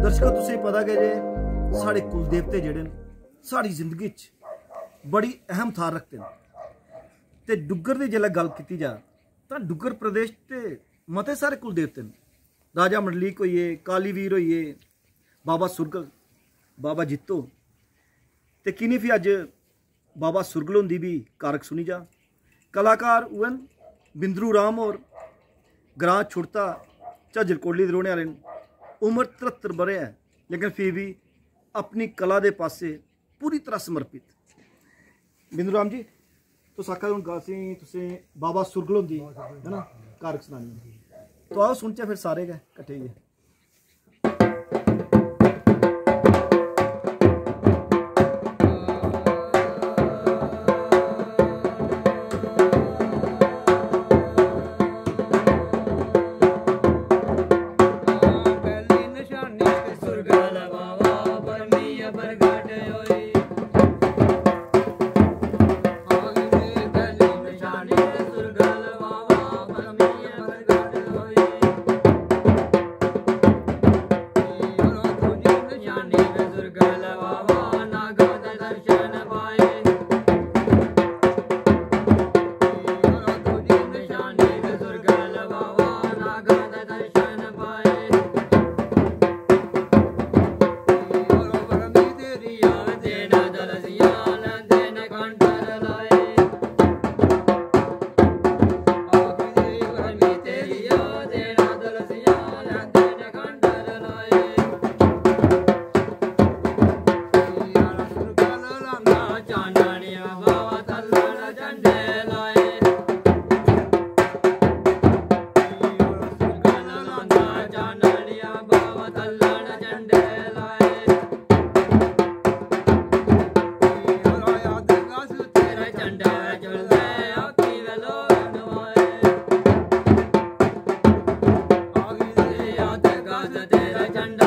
दर्शकों तुसें पता कि जे साढ़े कुल देवते जेहड़े साड़ी जिंदगी बड़ी अहम थार रखते हैं। ते डुग्गर की जिसलै गल की जाए तो डुग्गर प्रदेश के मते सारे कुल देवते हैं। राजा मंडलीक होइए, काली वीर होइए, बाबा सुरगल, बाबा जित्तो ते किने भी अज बाबा सुरगल होंदी भी कारक सुनी जा। कलाकार उन बिंदरू राम और ग्रां छुड़ता झज्जर कोटली दे रौहने वाले उम्र 73 बरे है, लेकिन फिर भी अपनी कला के पासे पूरी तरह समर्पित। बिंदू राम जी तुस आखा हूँ गल तुसें बाबा सुरगल होंदी है ना कारक सुनानी, तो आओ सुनचे फिर सारे गए कट्ठे ही। तेरा